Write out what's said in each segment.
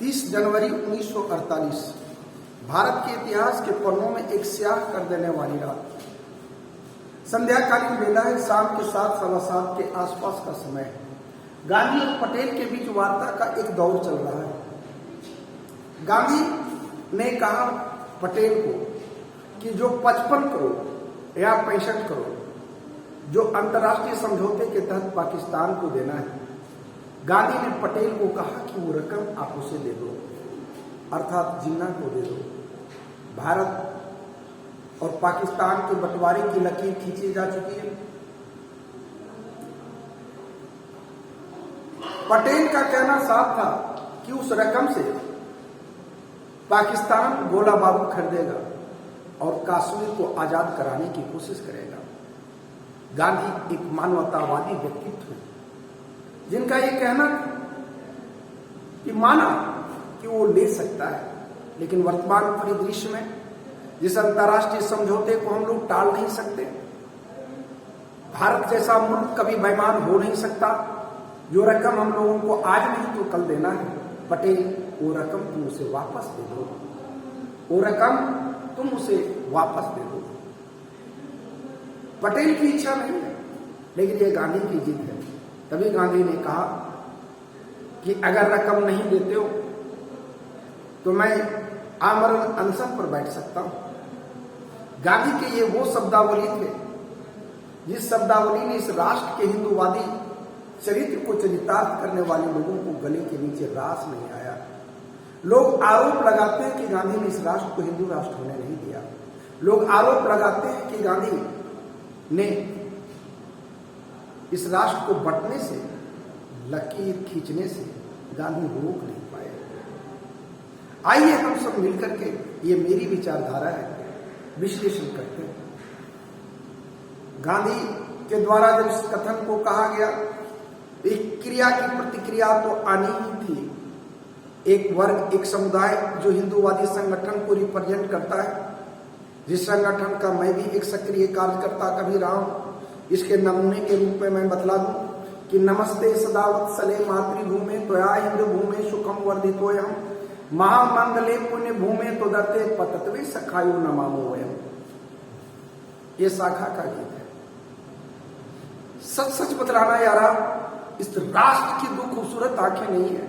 30 जनवरी 1948 भारत के इतिहास के पन्नों में एक स्याह कर देने वाली रात। संध्याकालीन बेला है, शाम के 7-7:15 के आसपास का समय है। गांधी और पटेल के बीच वार्ता का एक दौर चल रहा है। गांधी ने कहा पटेल को कि जो 55 करोड़ या 65 करोड़ जो अंतर्राष्ट्रीय समझौते के तहत पाकिस्तान को देना है, गांधी ने पटेल को कहा कि वो रकम आप उसे दे दो, अर्थात जिन्ना को दे दो। भारत और पाकिस्तान के बंटवारे की लकीर खींची जा चुकी है। पटेल का कहना साफ था कि उस रकम से पाकिस्तान गोला बारूद खरीदेगा और कश्मीर को आजाद कराने की कोशिश करेगा। गांधी एक मानवतावादी व्यक्तित्व है, जिनका ये कहना कि माना कि वो ले सकता है, लेकिन वर्तमान परिदृश्य में जिस अंतर्राष्ट्रीय समझौते को हम लोग टाल नहीं सकते, भारत जैसा मुल्क कभी बेईमान हो नहीं सकता। जो रकम हम लोगों को आज नहीं तो कल देना है, पटेल वो रकम तुम उसे वापस दे दो, वो रकम तुम उसे वापस दे दो। पटेल की इच्छा नहीं है, लेकिन ये गांधी की जिद है। तभी गांधी ने कहा कि अगर रकम नहीं देते हो तो मैं आमरण अनशन पर बैठ सकता हूं। गांधी के ये वो शब्दावली थे जिस शब्दावली ने इस राष्ट्र के हिंदूवादी चरित्र को चरितार्थ करने वाले लोगों को गले के नीचे रास नहीं आया। लोग आरोप लगाते हैं कि गांधी ने इस राष्ट्र को हिंदू राष्ट्र होने नहीं दिया। लोग आरोप लगाते हैं कि गांधी ने इस राष्ट्र को बंटने से, लकीर खींचने से गांधी रोक नहीं पाए। आइए हम सब मिलकर के, ये मेरी विचारधारा है, विश्लेषण करते हैं। गांधी के द्वारा जब इस कथन को कहा गया, एक क्रिया की प्रतिक्रिया तो आनी ही थी। एक वर्ग, एक समुदाय जो हिंदूवादी संगठन को रिप्रेजेंट करता है, जिस संगठन का मैं भी एक सक्रिय कार्यकर्ता कभी रहा हूं, इसके नमूने के रूप में मैं बतला दूं कि नमस्ते सदावत्सले मातृभूमे त्वया हिंदू भूमे सुखम वर्धितोयम महामंगले पुण्य भूमे तो दर्ते पतत्वे सखायु नमामो वयम। ये शाखा का गीत है। सच सच बतलाना यारा, इस राष्ट्र की दो खूबसूरत आंखें नहीं है।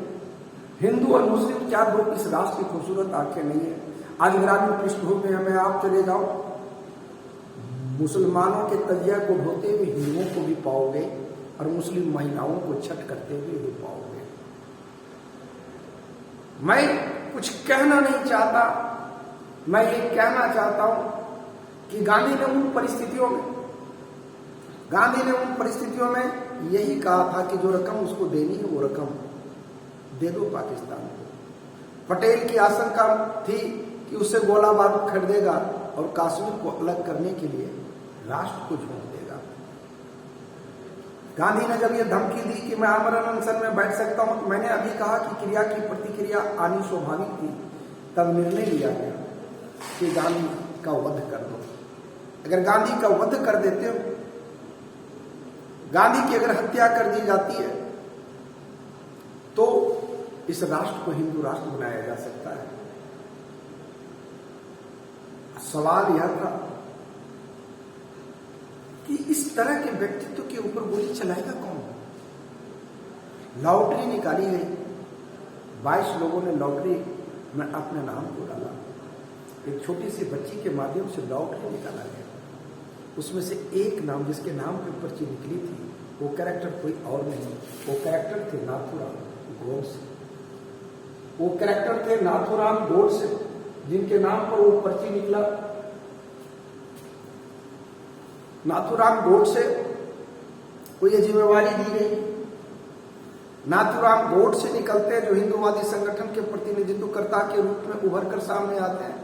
हिंदू और मुस्लिम क्या दो इस राष्ट्र की खूबसूरत आंखें नहीं है। आज ग्रामीण पृष्ठभूमि में आप चले जाओ, मुसलमानों के तजिया को ढोते हुए हिंदुओं को भी पाओगे और मुस्लिम महिलाओं को छठ करते हुए भी पाओगे। मैं कुछ कहना नहीं चाहता, मैं ये कहना चाहता हूं कि गांधी ने उन परिस्थितियों में यही कहा था कि जो रकम उसको देनी है वो रकम दे दो पाकिस्तान को। पटेल की आशंका थी कि उससे गोला बारूद खरीदेगा और कश्मीर को अलग करने के लिए राष्ट्र को झोंक देगा। गांधी ने जब ये धमकी दी कि मैं आमरण अनशन में बैठ सकता हूं, तो मैंने अभी कहा कि क्रिया की प्रतिक्रिया आनी स्वाभाविक थी। तब निर्णय लिया गया कि गांधी का वध कर दो। अगर गांधी का वध कर देते हो, गांधी की अगर हत्या कर दी जाती है, तो इस राष्ट्र को हिंदू राष्ट्र बनाया जा सकता है। सवाल यह था कि इस तरह के व्यक्तित्व के ऊपर गोली चलाएगा कौन? लॉटरी निकाली गई, 22 लोगों ने लॉटरी में अपने नाम को डाला। एक छोटी सी बच्ची के माध्यम से लॉटरी निकाला गया। उसमें से एक नाम, जिसके नाम पे पर्ची निकली थी, वो कैरेक्टर कोई और नहीं, वो कैरेक्टर थे नाथूराम गोडसे। वो कैरेक्टर थे नाथूराम गोडसे, जिनके नाम पर वो पर्ची निकला। नाथूराम गोडसे को ये जिम्मेवारी दी गई। नाथूराम गोडसे निकलते हैं जो हिंदूवादी संगठन के प्रतिनिधित्वकर्ता के रूप में उभर कर सामने आते हैं।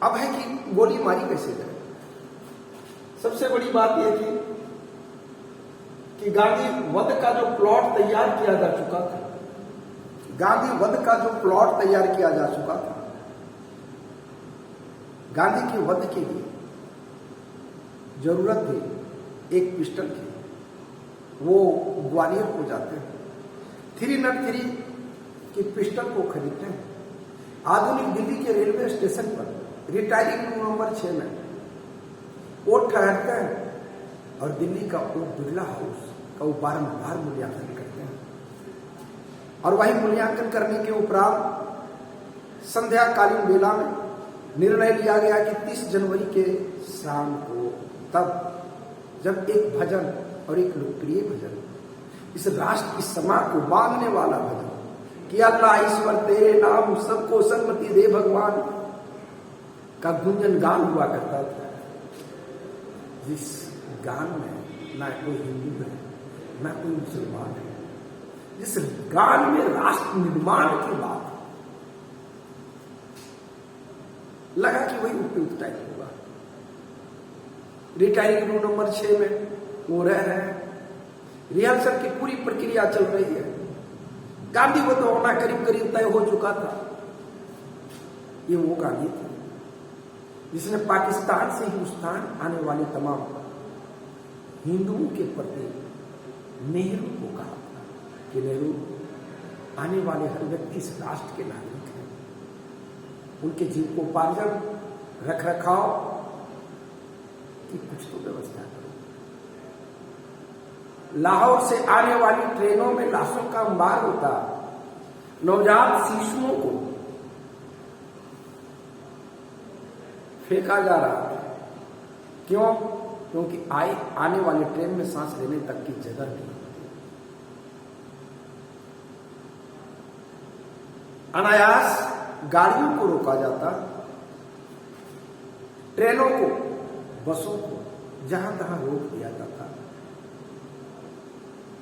अब है कि गोली मारी कैसे जाए। सबसे बड़ी बात यह थी कि गांधी वध का जो प्लॉट तैयार किया जा चुका था, गांधी के वध के लिए जरूरत थी एक पिस्टल की। वो ग्वालियर को जाते हैं। 303 की पिस्टल को खरीदते हैं। आधुनिक दिल्ली के रेलवे स्टेशन पर रिटायरिंग रूम नंबर 6 में वो ठहरते हैं और दिल्ली का वो बिरला हाउस का वो बारंबार मूल्यांकन करते हैं। और वही मूल्यांकन करने के उपरांत संध्याकालीन बेला में निर्णय लिया गया कि 30 जनवरी के शाम को, तब जब एक भजन और एक लोकप्रिय भजन, इस राष्ट्र की समा को बांधने वाला भजन कि अल्लाह ईश्वर तेरे नाम सबको सन्मति दे भगवान का गुंजन गान हुआ करता था। जिस गान में ना कोई हिंदू है ना कोई मुसलमान है, जिस गान में राष्ट्र निर्माण की बात, लगा कि वही उपयुक्त टाइप होगा। रिटायरिंग रूम नंबर 6 में वो रह रहे हैं। रिहर्सल की पूरी प्रक्रिया चल रही है। गांधी वो तो होना करीब करीब तय हो चुका था। ये वो गांधी थे जिसने पाकिस्तान से हिंदुस्तान आने वाले तमाम हिंदुओं के प्रति नेहरू को कहा था कि नेहरू, आने वाले हर व्यक्ति इस राष्ट्र के नागरिक हैं, उनके जीविकोपार्जन, रख रखाव की कुछ तो व्यवस्था करो। लाहौर से आने वाली ट्रेनों में लाशों का अंबार होता, नवजात शिशुओं को फेंका जा रहा था। क्यों? क्योंकि आने वाले ट्रेन में सांस लेने तक की जगह नहीं होती। अनायास गाड़ियों को रोका जाता, ट्रेनों को, बसों को जहां तहां रोक दिया जाता।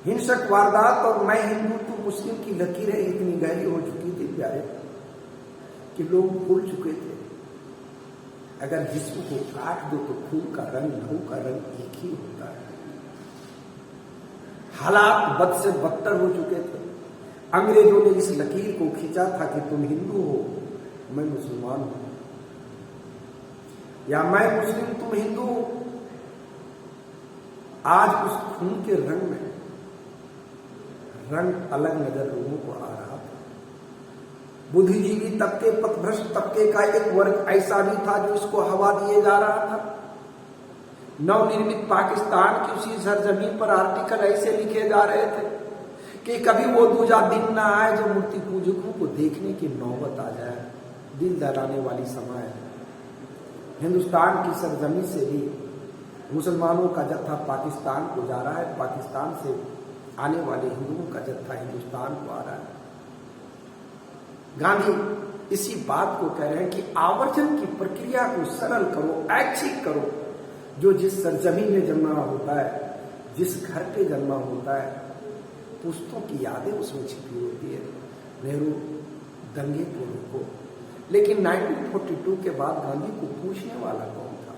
हिंसक वारदात और मैं हिंदू तो मुस्लिम की लकीरें इतनी गहरी हो चुकी थी प्यारे कि लोग भूल चुके थे अगर जिस्म को काट दो तो खून का रंग, लहू का रंग एक ही होता है। हालात बद से बदतर हो चुके थे। अंग्रेजों ने इस लकीर को खींचा था कि तुम हिंदू हो, मैं मुसलमान हूं, या मैं मुस्लिम, तुम हिंदू हो। आज उस खून के रंग में रंग अलग नजर लोगों को आ रहा था। बुद्धिजीवी तबके, पथभ्रष्ट तबके का एक वर्ग ऐसा भी था जो इसको हवा दिए जा रहा था। नवनिर्मित पाकिस्तान की उसी सरजमीन पर आर्टिकल ऐसे लिखे जा रहे थे कि कभी वो दूजा दिन ना आए जब मूर्ति पूजकों को देखने की नौबत आ जाए। दिल दहलाने वाली समय हिंदुस्तान की सरजमीन से भी मुसलमानों का जत्था पाकिस्तान को जा रहा है, पाकिस्तान से आने वाले हिंदुओं का जत्था हिंदुस्तान को आ रहा है। गांधी इसी बात को कह रहे हैं कि आवर्जन की प्रक्रिया को सरल करो, ऐच्छिक करो। जो जिस सरजमीन में जन्मा होता है, जिस घर पे जन्मा होता है, पुश्तों की यादें उसमें छिपी होती है। नेहरू दंगे को रोको, लेकिन 1942 के बाद गांधी को पूछने वाला कौन था?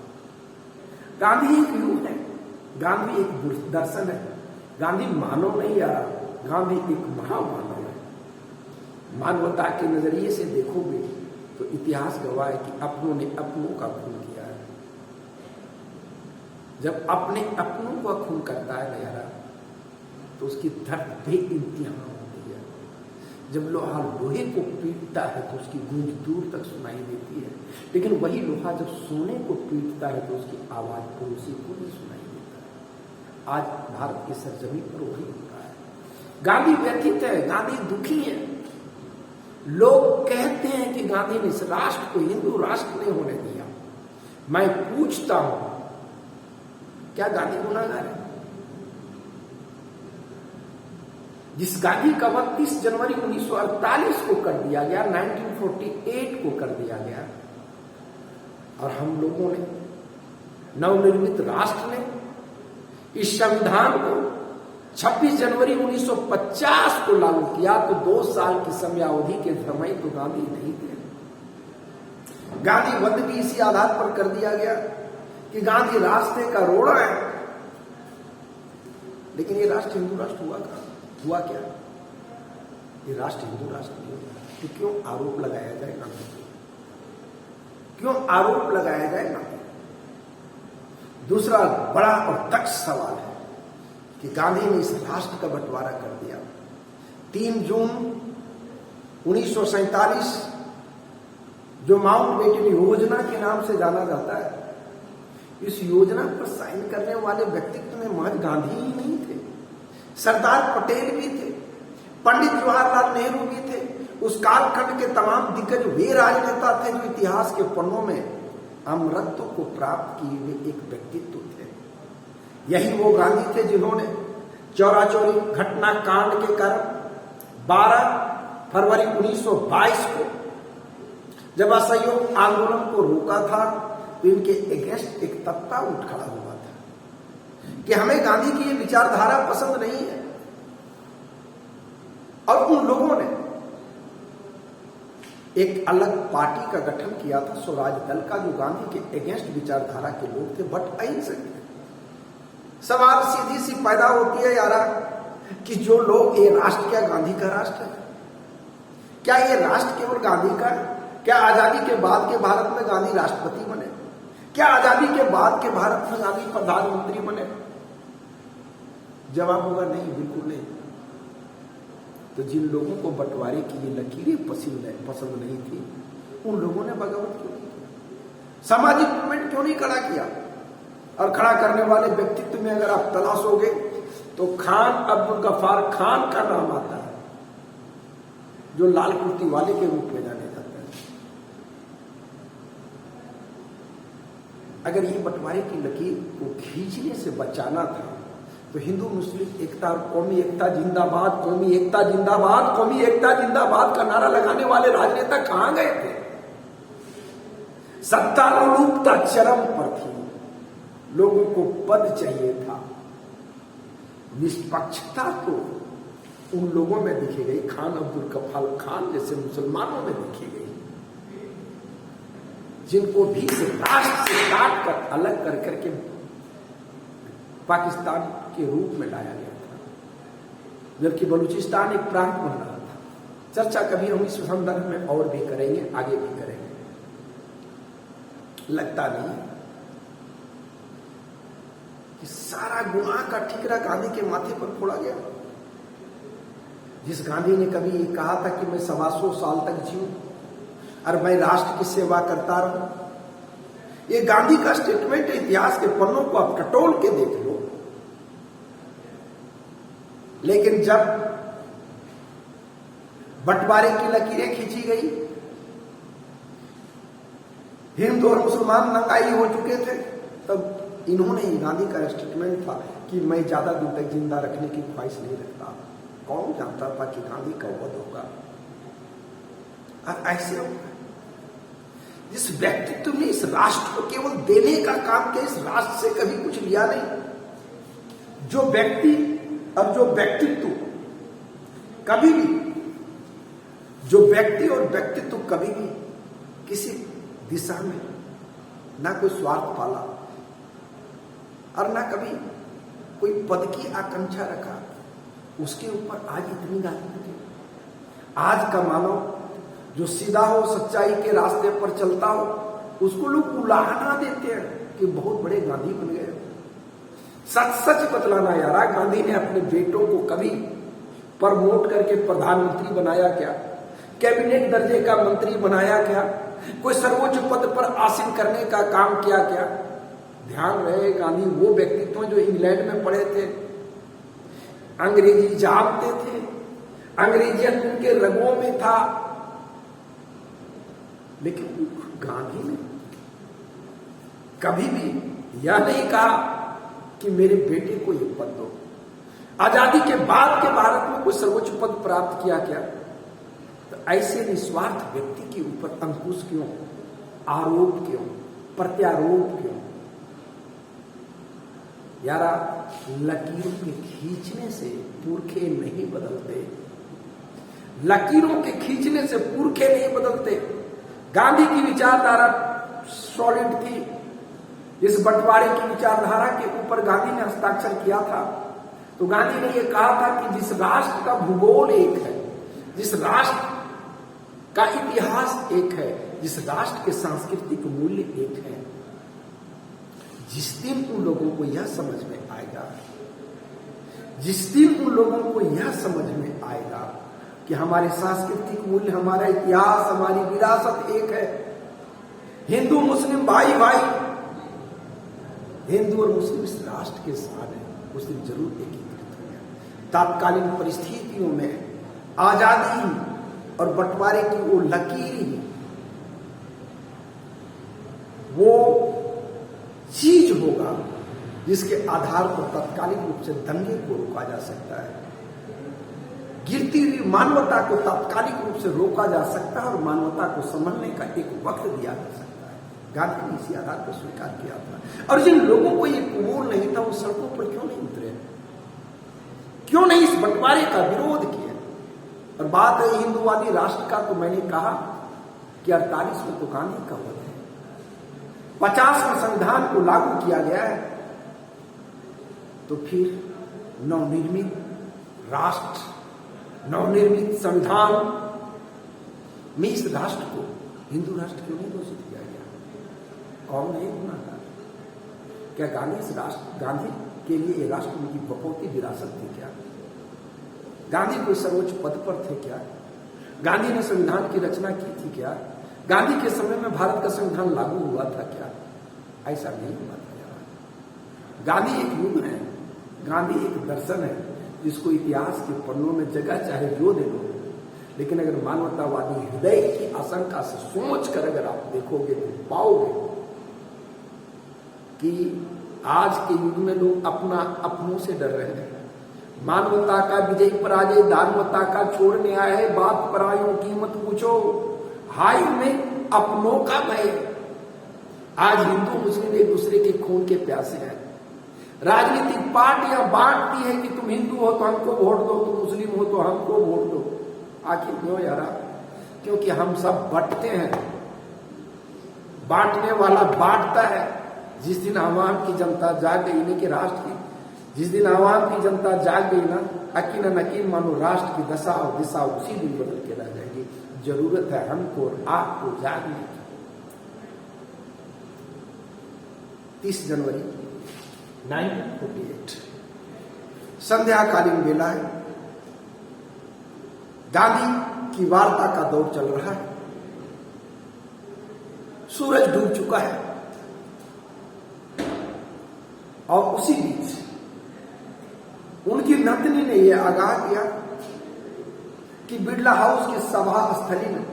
गांधी एक युग है, गांधी एक दर्शन है, गांधी मानव नहीं आ रहा, गांधी एक महामानव है। मानवता के नजरिए से देखोगे तो इतिहास गवाह है कि अपनों ने अपनों का खून किया है। जब अपने अपनों का खून करता है नयारा तो उसकी दर्द बेइंतहा होती है। जब लोहा लोहे को पीटता है तो उसकी गूंज दूर तक सुनाई देती है, लेकिन वही लोहा जब सोने को पीटता है तो उसकी आवाज पड़ोसी को भी सुनाई देता है। आज भारत की सरजमीन पर वही हो रहा है। गांधी व्यथित है, गांधी दुखी है। लोग कहते हैं कि गांधी ने इस राष्ट्र को हिंदू राष्ट्र नहीं होने दिया। मैं पूछता हूं, क्या गांधी गुनाहगार है? जिस गांधी का वक्त 30 जनवरी 1948 को कर दिया गया, 1948 को कर दिया गया, और हम लोगों ने, नवनिर्मित राष्ट्र ने इस संविधान को 26 जनवरी 1950 को लागू किया, तो 2 साल की समयावधि के धर्मई तो गांधी नहीं थे। गांधी वध भी इसी आधार पर कर दिया गया कि गांधी रास्ते का रोड़ा है। लेकिन ये राष्ट्र हिंदू राष्ट्र हुआ क्या? ये राष्ट्र हिंदू राष्ट्र नहीं हुआ। तो क्यों आरोप लगाया जाए गांधी को? क्यों आरोप लगाया जाए गांधी? दूसरा बड़ा और तख्त सवाल है कि गांधी ने इस राष्ट्र का बंटवारा कर दिया। 3 जून 1947 जो माउंटबेटन योजना के नाम से जाना जाता है, इस योजना पर साइन करने वाले व्यक्तित्व में महज गांधी ही नहीं थे, सरदार पटेल भी थे, पंडित जवाहरलाल नेहरू भी थे। उस कालखंड के तमाम दिग्गज वे राजनेता थे जो इतिहास के पन्नों में अमरत्व को प्राप्त किए हुए एक व्यक्तित्व थे। यही वो गांधी थे जिन्होंने चौरा चौरी घटनाकांड के कारण 12 फरवरी 1922 को जब असहयोग आंदोलन को रोका था, तो इनके अगेंस्ट एक तख्ता उठ खड़ा हुआ था कि हमें गांधी की ये विचारधारा पसंद नहीं है। और उन लोगों ने एक अलग पार्टी का गठन किया था, स्वराज दल का, जो गांधी के अगेंस्ट विचारधारा के लोग थे, बट अहिंसक थे। सवाल सीधी सी पैदा होती है यारा कि जो लोग, ये राष्ट्र क्या गांधी का राष्ट्र है? क्या ये राष्ट्र केवल गांधी का है? क्या आजादी के बाद के भारत में गांधी राष्ट्रपति बने? क्या आजादी के बाद के भारत में गांधी प्रधानमंत्री बने? जवाब होगा नहीं, बिल्कुल नहीं। तो जिन लोगों को बंटवारे की ये लकीरें पसंद नहीं थी, उन लोगों ने बगावत क्यों नहीं की? सामाजिक मूवमेंट क्यों नहीं खड़ा किया? और खड़ा करने वाले व्यक्तित्व में अगर आप तलाशोगे तो खान अब्दुल गफ्फार खान का नाम आता है, जो लाल कुर्ती वाले के रूप में जाने जाते हैं। अगर ये बंटवारे की लकीर को खींचने से बचाना था, तो हिंदू मुस्लिम एकता और कौमी एकता जिंदाबाद, कौमी एकता जिंदाबाद, कौमी एकता जिंदाबाद का नारा लगाने वाले राजनेता कहां गए थे? सत्तारूपता चरम पर थी, लोगों को पद चाहिए था। निष्पक्षता तो उन लोगों में दिखी गई, खान अब्दुल गफ्फार खान जैसे मुसलमानों में दिखी गई, जिनको भी राष्ट्र से काट कर अलग कर करके पाकिस्तान के रूप में लाया गया था, जबकि बलूचिस्तान एक प्रांत बन रहा था। चर्चा कभी हम इस संदर्भ में और भी करेंगे, आगे भी करेंगे। लगता नहीं कि सारा गुनाह का ठिकरा गांधी के माथे पर फोड़ा गया। जिस गांधी ने कभी ये कहा था कि मैं 125 साल तक जीऊं और मैं राष्ट्र की सेवा करता रहूं, ये गांधी का स्टेटमेंट है। इतिहास के पन्नों को आप टटोल के देख लो। लेकिन जब बंटवारे की लकीरें खींची गई, हिंदू और मुसलमान नंगाई हो चुके थे, तब इन्होंने, गांधी का स्टेटमेंट था कि मैं ज्यादा दिन तक जिंदा रखने की ख्वाहिश नहीं रखता। कौन जानता था कि गांधी का वध होगा और ऐसे होगा। जिस व्यक्तित्व ने इस राष्ट्र को केवल देने का काम किया, इस राष्ट्र से कभी कुछ लिया नहीं। जो व्यक्ति और जो व्यक्तित्व कभी भी, जो व्यक्ति और व्यक्तित्व कभी भी किसी दिशा में ना कोई स्वार्थ पाला और ना कभी कोई पद की आकांक्षा रखा, उसके ऊपर आज इतनी गाली होती। आज का मानव जो सीधा हो, सच्चाई के रास्ते पर चलता हो, उसको लोग उलाहना देते हैं कि बहुत बड़े गांधी बन गए। सच सच बतलाना यारा, गांधी ने अपने बेटों को कभी प्रमोट करके प्रधानमंत्री बनाया क्या? कैबिनेट दर्जे का मंत्री बनाया क्या? कोई सर्वोच्च पद पर आसीन करने का काम किया क्या? ध्यान रहे, गांधी वो व्यक्तित्व जो इंग्लैंड में पढ़े थे, अंग्रेजी जानते थे, अंग्रेजियन उनके रगों में था, लेकिन गांधी ने कभी भी यह नहीं कहा कि मेरे बेटे को यह पद दो। आजादी के बाद के भारत में कोई सर्वोच्च पद प्राप्त किया क्या? तो ऐसे निस्वार्थ व्यक्ति के ऊपर अंकुश क्यों, आरोप क्यों, प्रत्यारोप क्यों? यारा, लकीरों के खींचने से पुरखे नहीं बदलते। लकीरों के खींचने से पुरखे नहीं बदलते। गांधी की विचारधारा सॉलिड थी। इस बंटवारे की विचारधारा के ऊपर गांधी ने हस्ताक्षर किया था। तो गांधी ने यह कहा था कि जिस राष्ट्र का भूगोल एक है, जिस राष्ट्र का इतिहास एक है, जिस राष्ट्र के सांस्कृतिक मूल्य एक है, जिस दिन उन लोगों को यह समझ में आएगा, जिस दिन उन लोगों को यह समझ में आएगा कि हमारे सांस्कृतिक मूल्य, हमारा इतिहास, हमारी विरासत एक है। हिंदू मुस्लिम भाई भाई, हिंदू और मुस्लिम इस राष्ट्र के साथ है, उस दिन जरूर एकीकृत हो गया। तात्कालीन परिस्थितियों में आजादी और बंटवारे की वो लकीर, वो चीज होगा जिसके आधार पर तत्कालिक रूप से दंगे को रोका जा सकता है, गिरती हुई मानवता को तात्कालिक रूप से रोका जा सकता है और मानवता को संभलने का एक वक्त दिया जा सकता है। गांधी ने इसी आधार पर स्वीकार किया था। और जिन लोगों को ये कबूल नहीं था वो सड़कों पर क्यों नहीं उतरे, क्यों नहीं इस बंटवारे का विरोध किया? और बात है हिंदूवादी राष्ट्र का, तो मैंने कहा कि 48 में तो गांधी का वध है, 50 में संविधान को लागू किया गया है, तो फिर नवनिर्मित राष्ट्र, नवनिर्मित संविधान में इस राष्ट्र को हिंदू राष्ट्र क्यों नहीं घोषित किया गया? कौन है गुनाहगार? क्या गांधी इस राष्ट्र, गांधी के लिए ये राष्ट्र उनकी बपौती विरासत थी क्या? गांधी कोई सर्वोच्च पद पर थे क्या? गांधी ने संविधान की रचना की थी क्या? गांधी के समय में भारत का संविधान लागू हुआ था क्या? ऐसा नहीं हुआ था। गांधी एक युग है, गांधी एक दर्शन है जिसको इतिहास के पन्नों में जगह चाहे जो दे लो, लेकिन अगर मानवतावादी हृदय की आशंका से सोच कर अगर आप देखोगे तो पाओगे कि आज के युग में लोग अपनों से डर रहे हैं। मानवता का विजय पराजय, दानवता का छोड़ने आए है, बात परायों की मत पूछो, हाय में अपनों का भय। आज हिंदू मुस्लिम एक दूसरे के खून के प्यासे हैं। राजनीतिक पार्टियां बांटती है कि तुम हिंदू हो तो हमको वोट दो, तुम मुस्लिम हो तो हमको वोट दो। आखिर क्यों यारा? क्योंकि हम सब बंटते हैं, बांटने वाला बांटता है। जिस दिन आवाम की जनता जाग गई ना कि राष्ट्र की, जिस दिन आवाम की जनता जाग गई ना, यकीनन यकीन मानो राष्ट्र की दशा और दिशा उसी दिन बदल के रह जाएगी। जरूरत है हमको और आपको जागने की। 30 जनवरी 1948 संध्याकालीन बेला है। गांधी की वार्ता का दौर चल रहा है। सूरज डूब चुका है और उसी बीच उनकी नंदनी ने यह आगाह किया कि बिरला हाउस की सभा स्थली में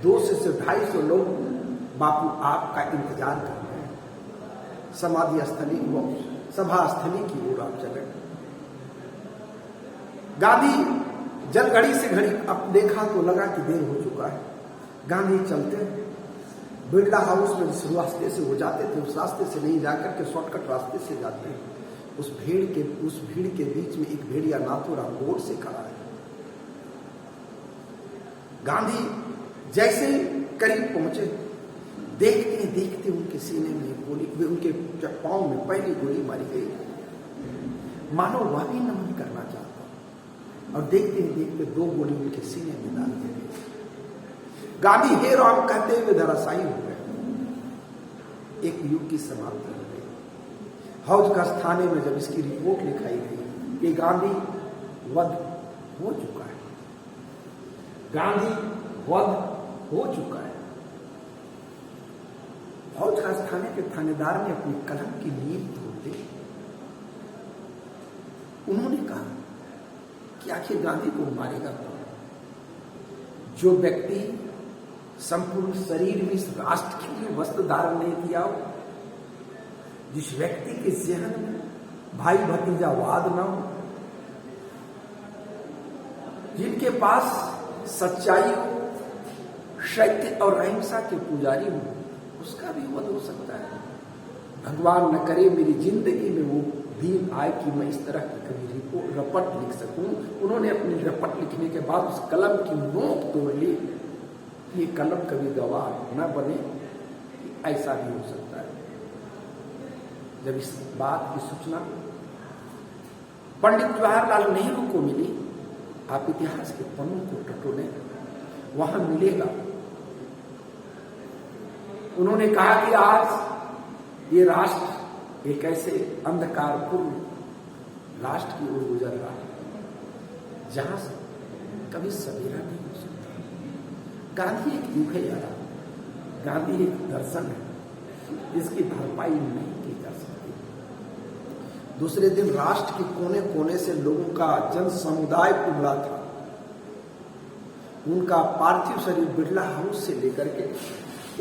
200 से 250 लोग बापू आपका इंतजार कर रहे हैं। समाधि स्थली व सभा स्थली की ओर आप चले। गांधी जल घड़ी से घड़ी अब देखा तो लगा कि देर हो चुका है। गांधी चलते बिरला हाउस में जिस रास्ते से वो जाते थे उस रास्ते से नहीं जाकर के शॉर्टकट रास्ते से जाते हैं। उस भीड़ के बीच में एक भेड़िया नाथूराम गोड़ से खड़ा है। गांधी जैसे करीब पहुंचे, देखते देखते उनके सीने में गोली, उनके पांव में पहली गोली मारी गई। मानो वह भी नमन करना चाहता और देखते देखते 2 गोली उनके सीने में डाल दी गई। गांधी हे राम कहते हुए धराशायी हो गए। एक युग की समाप्ति हो गई। हौज का थाने में जब इसकी रिपोर्ट लिखाई गई कि गांधी वध हो चुका है, गांधी वध हो चुका है, फौज का थाने के थानेदार ने अपनी कलम की नींव तोड़ दी। उन्होंने कहा कि आखिर गांधी को मारेगा कौन? जो व्यक्ति संपूर्ण शरीर में इस राष्ट्र के लिए वस्त्र धारण नहीं किया हो, जिस व्यक्ति के जहन में भाई भतीजावाद न हो, जिनके पास सच्चाई हो, सत्य और अहिंसा के पुजारी हो, उसका भी वध हो सकता है। भगवान न करे मेरी जिंदगी में वो दिन आए कि मैं इस तरह की कभी रपट लिख सकूं। उन्होंने अपनी रपट लिखने के बाद उस कलम की नोक तोड़ ली। ये कलम कभी गवाह न बने, ऐसा भी हो सकता है। जब इस बात की सूचना पंडित जवाहरलाल नेहरू को मिली, आप इतिहास के पन्नों को टटोलें, वहां मिलेगा। उन्होंने कहा कि आज ये राष्ट्र एक ऐसे अंधकारपूर्ण राष्ट्र की ओर गुजर रहा है जहां से कभी सवेरा नहीं हो सकता। गांधी एक युग है यार, गांधी एक दर्शन है, इसकी भरपाई नहीं की जा सकती। दूसरे दिन राष्ट्र के कोने कोने से लोगों का जन समुदाय उमड़ा था। उनका पार्थिव शरीर बिरला हाउस से लेकर के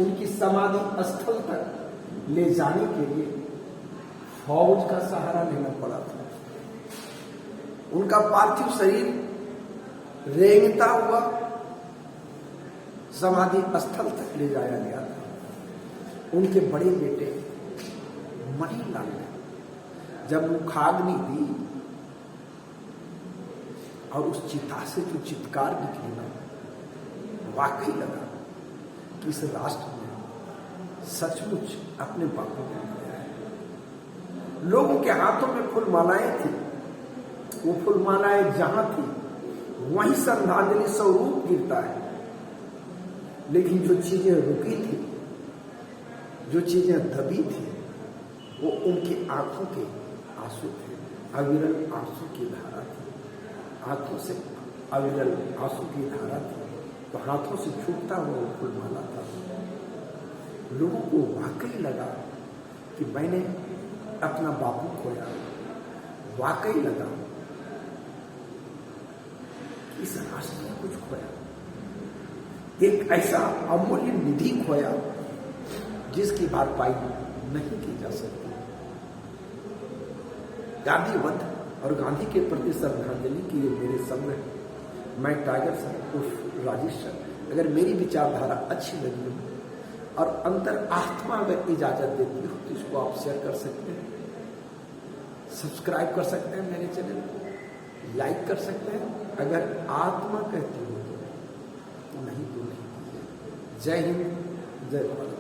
उनकी समाधि स्थल तक ले जाने के लिए फौज का सहारा लेना पड़ा था। उनका पार्थिव शरीर रेंगता हुआ समाधि स्थल तक ले जाया गया था। उनके बड़े बेटे मणिलाल ने जब मुखाग्नि दी और उस चिता से जो चित्कार निकली ना, वाकई लगा कि इस राष्ट्र ने सचमुच अपने बापू को दिया है। लोगों के हाथों में फूलमालाएं थी, वो फूलमालाएं जहां थी वहीं श्रद्धांजलि स्वरूप गिरता है। लेकिन जो चीजें रुकी थी, जो चीजें दबी थी, वो उनकी आंखों के आंसू थे, अविरल आंसू की धारा थी। आंखों से अविरल आंसू की धारा थी, तो हाथों से छूटता हुआ फूलमाला था। लोगों को वाकई लगा कि मैंने अपना बापू खोया। वाकई लगा कि इस राष्ट्र ने कुछ खोया, एक ऐसा अमूल्य निधि खोया जिसकी भरपाई नहीं की जा सकती। गांधीवध और गांधी के प्रति श्रद्धांजलि की मेरे संग मैं टाइगर सर उर्फ राजेश सर। अगर मेरी विचारधारा अच्छी लगी हो और अंतर आत्मा अगर इजाजत देती हो तो इसको आप शेयर कर सकते हैं, सब्सक्राइब कर सकते हैं मेरे चैनल को, लाइक कर सकते हैं। अगर आत्मा कहती हो तो नहीं तो नहीं। जय हिंद, जय भारत।